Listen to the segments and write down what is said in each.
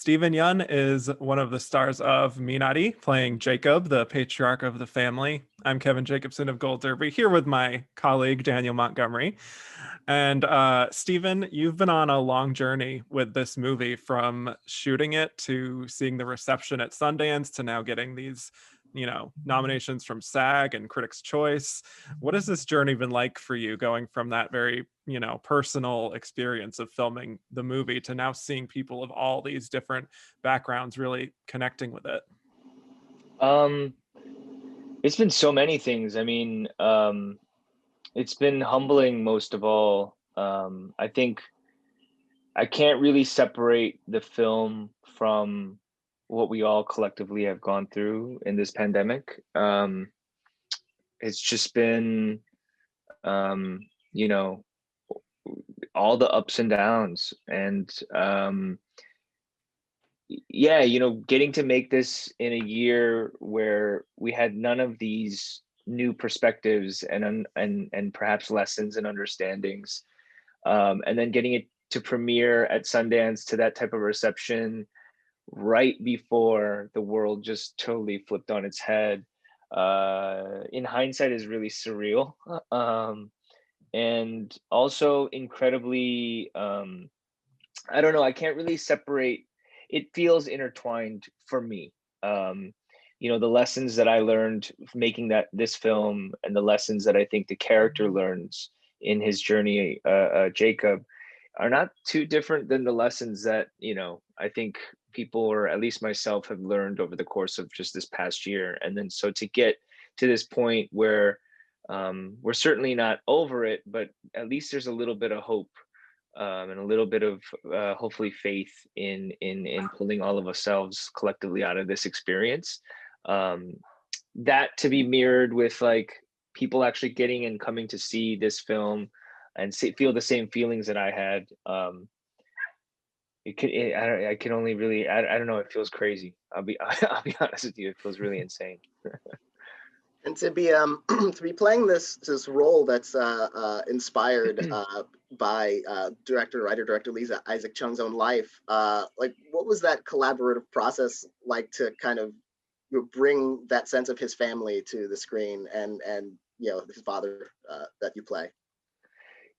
Steven Yeun is one of the stars of Minari, playing Jacob, the patriarch of the family. I'm Kevin Jacobsen of Gold Derby, here with my colleague Daniel Montgomery. And Steven, you've been on a long journey with this movie, from shooting it to seeing the reception at Sundance to now getting these, nominations from SAG and Critics' Choice. What has this journey been like for you, going from that very, personal experience of filming the movie to now seeing people of all these different backgrounds really connecting with it? Um, it's been so many things. It's been humbling most of all. I think I can't really separate the film from what we all collectively have gone through in this pandemic. It's just been, um, you know, all the ups and downs. And yeah, getting to make this in a year where we had none of these new perspectives and perhaps lessons and understandings, and then getting it to premiere at Sundance to that type of reception right before the world just totally flipped on its head. In hindsight, is really surreal, and also incredibly. I don't know. I can't really separate. It feels intertwined for me. Um, the lessons that I learned making this film, and the lessons that I think the character learns in his journey, Jacob, are not too different than the lessons that I think people, or at least myself, have learned over the course of just this past year. And then so to get to this point where we're certainly not over it, but at least there's a little bit of hope, and a little bit of hopefully faith in pulling all of ourselves collectively out of this experience. Um, that to be mirrored with like people actually getting and coming to see this film and feel the same feelings that I had. I can only really, I don't know. It feels crazy. I'll be honest with you. It feels really insane. And to be to be playing this role that's inspired by writer director Lisa Isaac Chung's own life, like what was that collaborative process like to kind of bring that sense of his family to the screen, and his father that you play?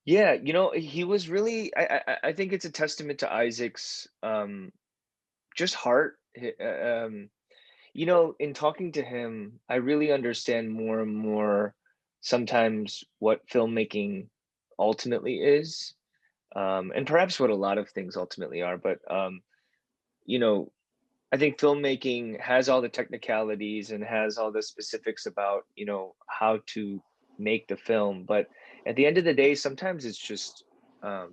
Yeah, he was really. I think it's a testament to Isaac's just heart. In talking to him, I really understand more and more sometimes what filmmaking ultimately is, and perhaps what a lot of things ultimately are. But I think filmmaking has all the technicalities and has all the specifics about how to make the film, but at the end of the day, sometimes it's just how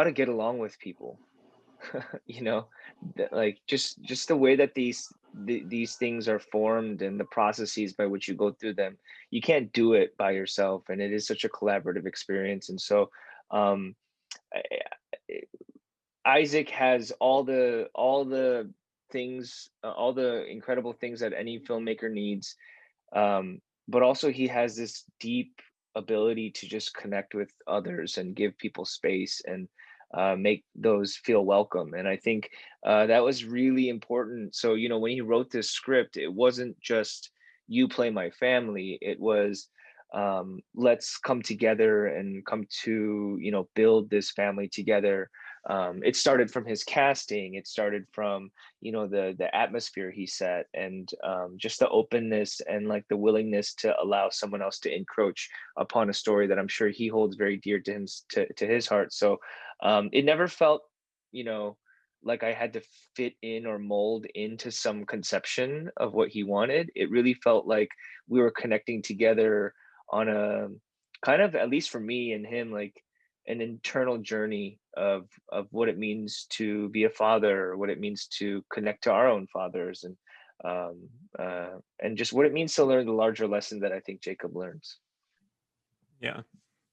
to get along with people. you know like just the way that these things are formed, and the processes by which you go through them. You can't do it by yourself, and it is such a collaborative experience. And so um Isaac has all the things, all the incredible things that any filmmaker needs, but also he has this deep ability to just connect with others and give people space, and make those feel welcome. And I think that was really important. So when he wrote this script, it wasn't just "you play my family." It was, let's come together and come to build this family together. It started from his casting. It started from the atmosphere he set, and just the openness and like the willingness to allow someone else to encroach upon a story that I'm sure he holds very dear to him, to his heart. So it never felt like I had to fit in or mold into some conception of what he wanted. It really felt like we were connecting together on a kind of, at least for me and him, like an internal journey of what it means to be a father, or what it means to connect to our own fathers, and just what it means to learn the larger lesson that I think Jacob learns. Yeah.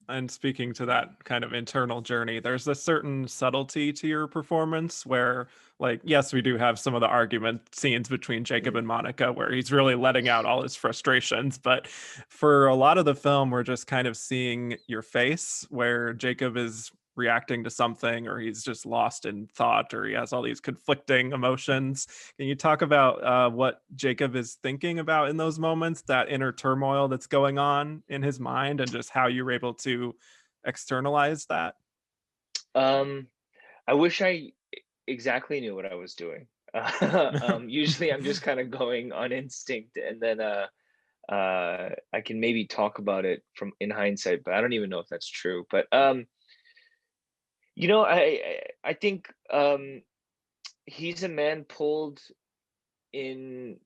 And speaking to that kind of internal journey, there's a certain subtlety to your performance where, like, yes, we do have some of the argument scenes between Jacob and Monica where he's really letting out all his frustrations. But for a lot of the film, we're just kind of seeing your face, where Jacob is reacting to something, or he's just lost in thought, or he has all these conflicting emotions. Can you talk about what Jacob is thinking about in those moments, that inner turmoil that's going on in his mind, and just how you were able to externalize that? I wish I exactly knew what I was doing. Usually I'm just kind of going on instinct, and then I can maybe talk about it from in hindsight, but I don't even know if that's true. But I think he's a man pulled in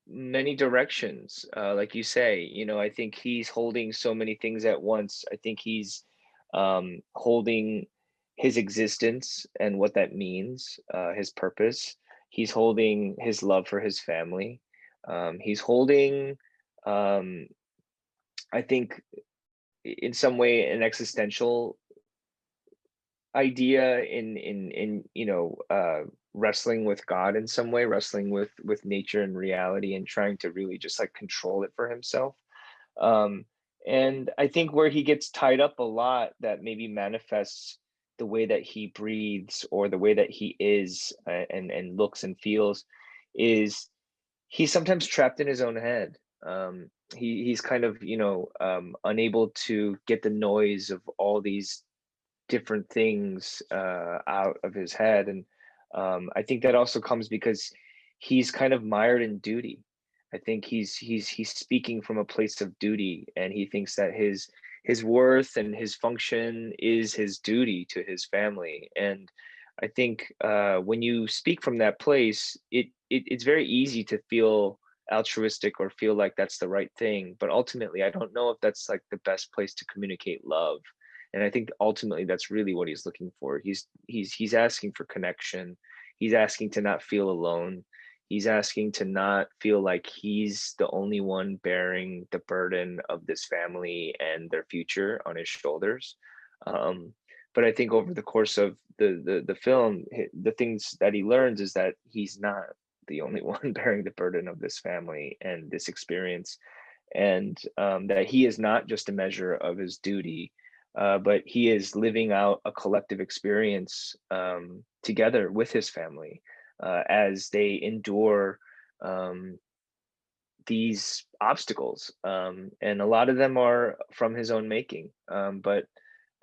many directions. Like you say, I think he's holding so many things at once. I think he's holding his existence and what that means, his purpose. He's holding his love for his family. He's holding, um, I think, in some way, an existential idea in wrestling with God in some way, wrestling with nature and reality, and trying to really just like control it for himself. Um, and I think where he gets tied up a lot, that maybe manifests the way that he breathes or the way that he is, and looks and feels, is he's sometimes trapped in his own head. He's kind of unable to get the noise of all these different things out of his head. And I think that also comes because he's kind of mired in duty. I think he's speaking from a place of duty, and he thinks that his worth and his function is his duty to his family. And I think when you speak from that place, it's very easy to feel altruistic or feel like that's the right thing. But ultimately, I don't know if that's like the best place to communicate love. And I think ultimately that's really what he's looking for. He's asking for connection. He's asking to not feel alone. He's asking to not feel like he's the only one bearing the burden of this family and their future on his shoulders. But I think over the course of the film, the things that he learns is that he's not the only one bearing the burden of this family and this experience, and that he is not just a measure of his duty, but he is living out a collective experience together with his family as they endure these obstacles. And a lot of them are from his own making. But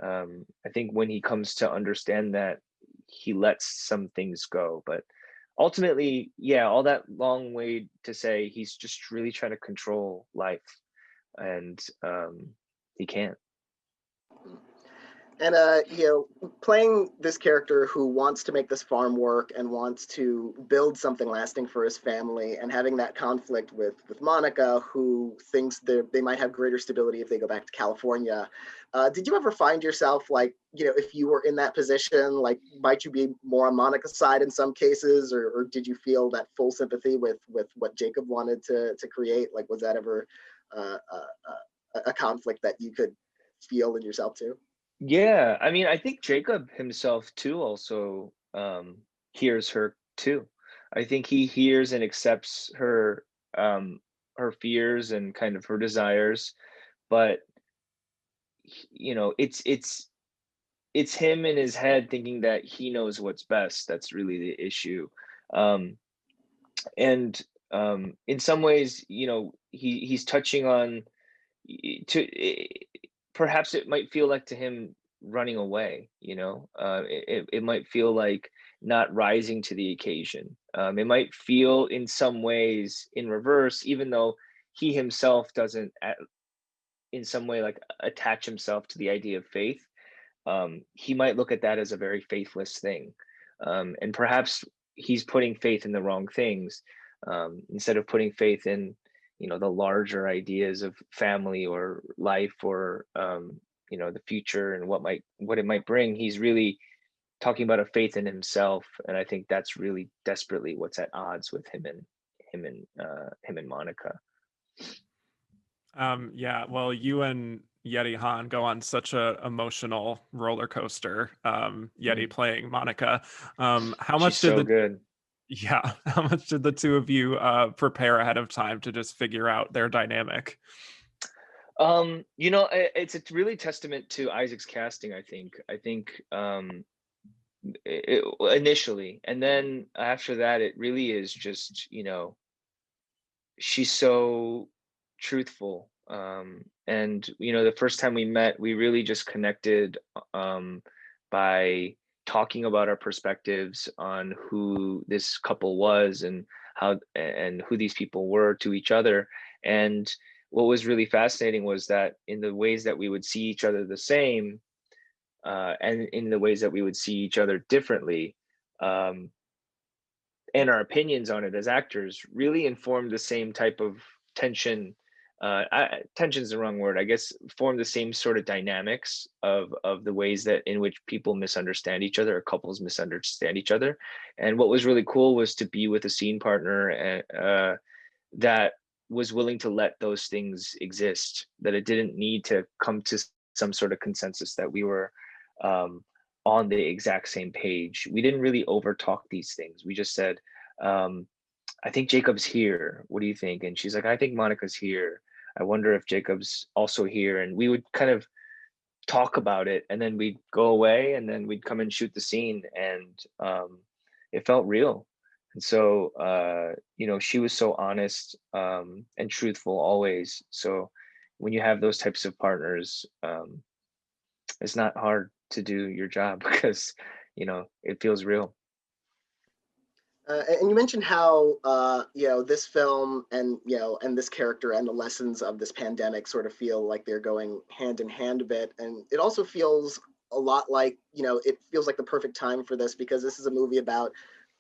I think when he comes to understand that, he lets some things go. But ultimately, yeah, all that long way to say he's just really trying to control life, and he can't. And playing this character who wants to make this farm work and wants to build something lasting for his family, and having that conflict with Monica, who thinks they might have greater stability if they go back to California. Did you ever find yourself like, if you were in that position, like, might you be more on Monica's side in some cases, or did you feel that full sympathy with what Jacob wanted to create? Like, was that ever a conflict that you could feel in yourself too? Yeah, I mean, I think Jacob himself too also hears her too. I think he hears and accepts her fears and kind of her desires, but it's him in his head thinking that he knows what's best. That's really the issue. Um, and in some ways, he's touching on to perhaps it might feel like to him running away. It might feel like not rising to the occasion. It might feel in some ways in reverse, even though he himself doesn't in some way like attach himself to the idea of faith. He might look at that as a very faithless thing, and perhaps he's putting faith in the wrong things, instead of putting faith in the larger ideas of family or life, or the future and what it might bring. He's really talking about a faith in himself, and I think that's really desperately what's at odds with him and Monica. Yeah, well, you and Yeti Han go on such a emotional roller coaster. Yeti playing Monica. How much She's did so good. Yeah, how much did the two of you prepare ahead of time to just figure out their dynamic? You know, it's a really testament to Isaac's casting, I think. Initially, and then after that, it really is just, you know, she's so truthful. And you know, the first time we met, we really just connected by talking about our perspectives on who this couple was and how and who these people were to each other. And what was really fascinating was that in the ways that we would see each other the same, and in the ways that we would see each other differently, um, and our opinions on it as actors really informed the same type of tension. Tension is the wrong word, I guess. Form the same sort of dynamics of the ways that in which people misunderstand each other, or couples misunderstand each other. And what was really cool was to be with a scene partner that was willing to let those things exist. That it didn't need to come to some sort of consensus that we were um, on the exact same page. We didn't really overtalk these things. We just said, um, I think Jacob's here. What do you think? And she's like, I think Monica's here. I wonder if Jacob's also here. And we would kind of talk about it, and then we'd go away, and then we'd come and shoot the scene, and it felt real. And so, you know, she was so honest and truthful always. So when you have those types of partners, it's not hard to do your job because, you know, it feels real. And you mentioned how you know, this film and, you know, and this character and the lessons of this pandemic sort of feel like they're going hand in hand a bit, and it also feels a lot like, you know, it feels like the perfect time for this, because this is a movie about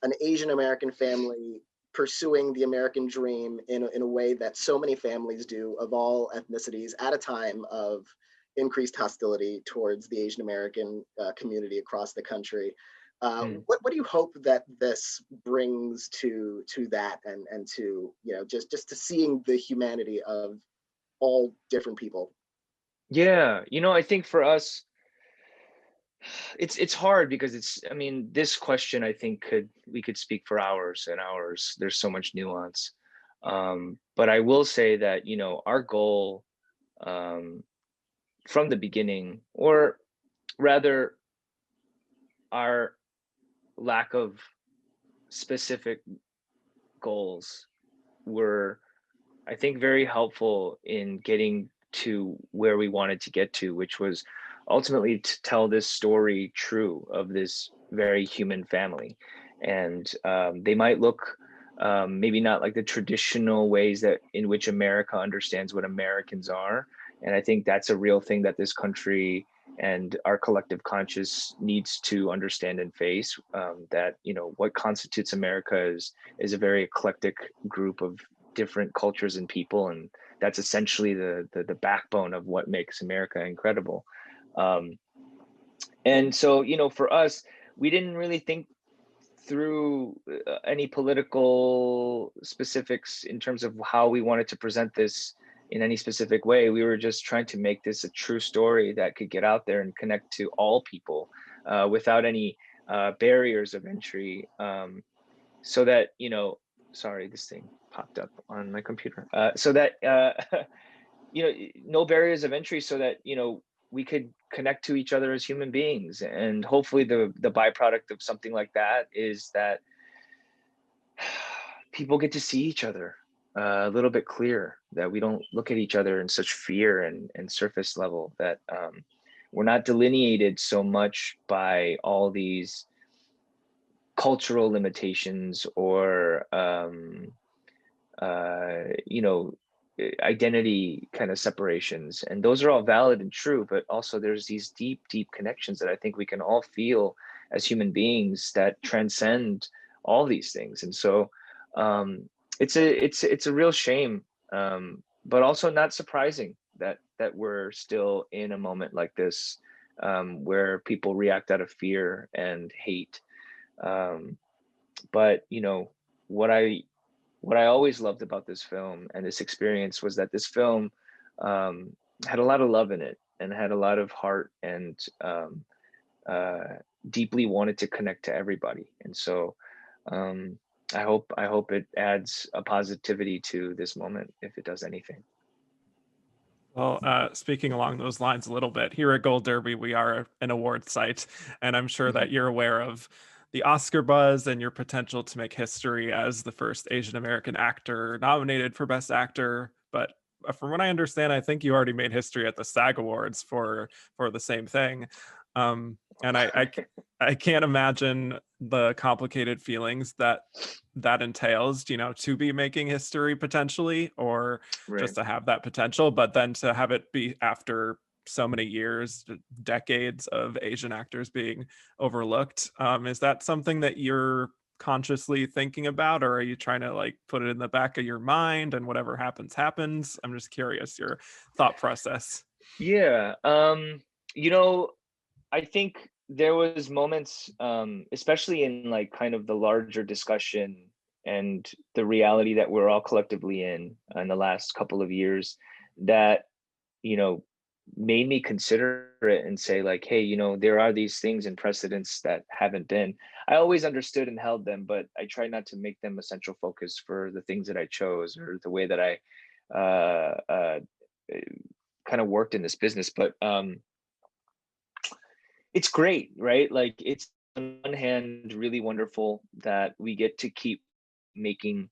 an Asian American family pursuing the American dream in a way that so many families do, of all ethnicities, at a time of increased hostility towards the Asian American community across the country. Mm. What do you hope that this brings to that, and to, you know, just to seeing the humanity of all different people? Yeah, you know, I think for us, it's hard because it's, I mean, this question, I think, we could speak for hours and hours. There's so much nuance. But I will say that, you know, our goal um, from the beginning, or rather our lack of specific goals, were, I think, very helpful in getting to where we wanted to get to, which was ultimately to tell this story true of this very human family. And they might look maybe not like the traditional ways that in which America understands what Americans are. And I think that's a real thing that this country and our collective conscious needs to understand and face. That, you know, what constitutes America is a very eclectic group of different cultures and people, and that's essentially the backbone of what makes America incredible. Um, and so, you know, for us, we didn't really think through any political specifics in terms of how we wanted to present this in any specific way. We were just trying to make this a true story that could get out there and connect to all people without any barriers of entry, so that, you know, sorry, this thing popped up on my computer. So that, you know, no barriers of entry, so that, you know, we could connect to each other as human beings. And hopefully the byproduct of something like that is that people get to see each other a little bit clearer, that we don't look at each other in such fear and surface level, that we're not delineated so much by all these cultural limitations or you know, identity kind of separations. And those are all valid and true, but also there's these deep connections that I think we can all feel as human beings that transcend all these things. And so it's a real shame, but also not surprising that we're still in a moment like this, where people react out of fear and hate. um, but you know, what I always loved about this film and this experience was that this film um, had a lot of love in it, and had a lot of heart, and uh, deeply wanted to connect to everybody. And so um, I hope it adds a positivity to this moment, if it does anything. Well, speaking along those lines a little bit, here at Gold Derby, we are an award site, and I'm sure that you're aware of the Oscar buzz and your potential to make history as the first Asian American actor nominated for Best Actor. But from what I understand, I think you already made history at the SAG Awards for the same thing. And I can't imagine the complicated feelings that entails, to be making history potentially, or Right. just to have that potential, but then to have it be after so many years, decades of Asian actors being overlooked. Is that something that you're consciously thinking about, or are you trying to like put it in the back of your mind and whatever happens, happens? I'm just curious your thought process. Yeah. I think there was moments, especially in like kind of the larger discussion and the reality that we're all collectively in the last couple of years, that you know made me consider it and say like, hey, there are these things and precedents that haven't been. I always understood and held them, but I try not to make them a central focus for the things that I chose or the way that I uh, uh, kind of worked in this business. But it's great, right? Like, it's on one hand really wonderful that we get to keep making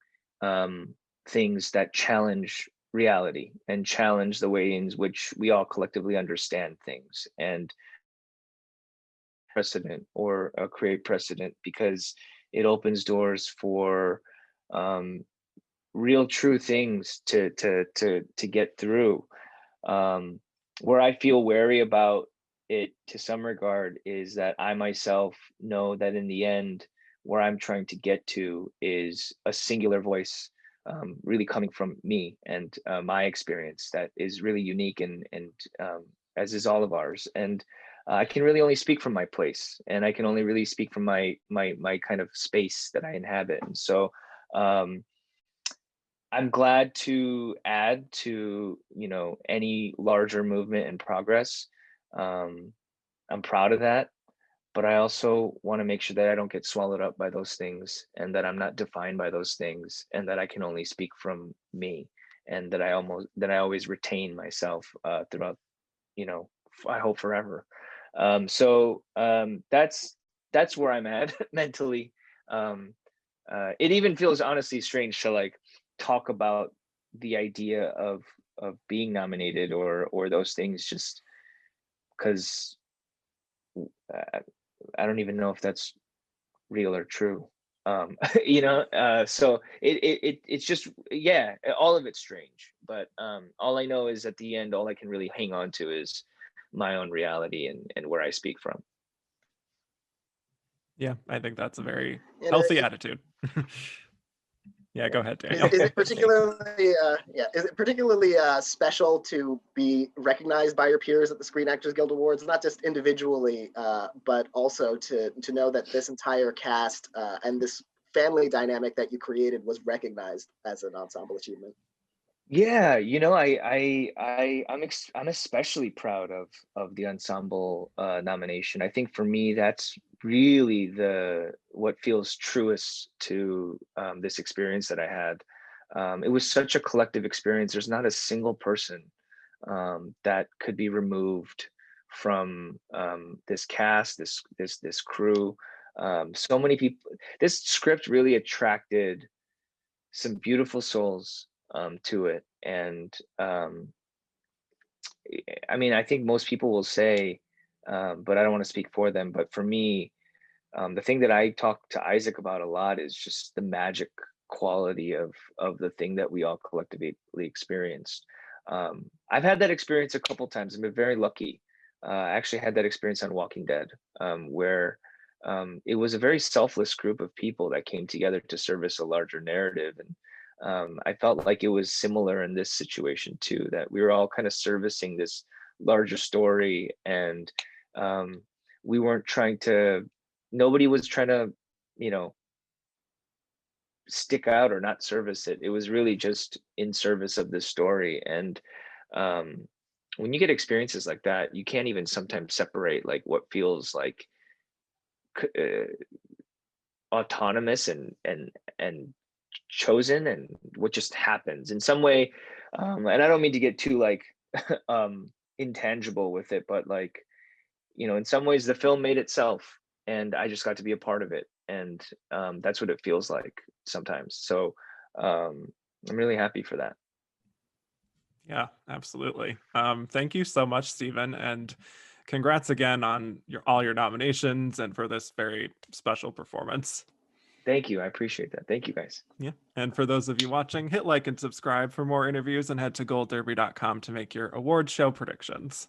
things that challenge reality and challenge the way in which we all collectively understand things, and precedent or create precedent, because it opens doors for um, real true things to get through. Where I feel wary about it to some regard is that I myself know that in the end, where I'm trying to get to is a singular voice, really coming from me and my experience that is really unique, and as is all of ours. And I can really only speak from my place, and I can only really speak from my kind of space that I inhabit. And so um, I'm glad to add to, any larger movement and progress. Um, I'm proud of that, but I also want to make sure that I don't get swallowed up by those things, and that I'm not defined by those things, and that I can only speak from me, and that I always retain myself throughout, I hope forever. That's where I'm at mentally. Um, it even feels honestly strange to like talk about the idea of being nominated or those things, just because uh, I don't even know if that's real or true. So it's just, yeah, all of it's strange. But all I know is at the end, all I can really hang on to is my own reality and where I speak from. Yeah, I think that's a very And healthy attitude. Yeah, go ahead, Daniel. is it Thank you. particularly is it particularly special to be recognized by your peers at the Screen Actors Guild Awards, not just individually, but also to know that this entire cast and this family dynamic that you created was recognized as an ensemble achievement? Yeah, I'm especially proud of the ensemble nomination. I think for me, that's really the what feels truest to this experience that I had. It was such a collective experience. There's not a single person that could be removed from this cast, this crew. So many people. This script really attracted some beautiful souls to it. And I mean, I think most people will say, but I don't want to speak for them. But for me, the thing that I talk to Isaac about a lot is just the magic quality of the thing that we all collectively experienced. I've had that experience a couple times. I've been very lucky. I actually had that experience on Walking Dead, where it was a very selfless group of people that came together to service a larger narrative. And I felt like it was similar in this situation too, that we were all kind of servicing this larger story, and we weren't trying to, nobody was trying to, you know, stick out or not service it. It was really just in service of this story. And um, when you get experiences like that, you can't even sometimes separate like what feels like uh, autonomous and chosen, and what just happens in some way. And I don't mean to get too like intangible with it, but like, you know, in some ways the film made itself and I just got to be a part of it. And that's what it feels like sometimes. So I'm really happy for that. Yeah, absolutely. Thank you so much, Stephen, and congrats again on all your nominations and for this very special performance. Thank you. I appreciate that. Thank you, guys. Yeah. And for those of you watching, hit like and subscribe for more interviews and head to goldderby.com to make your award show predictions.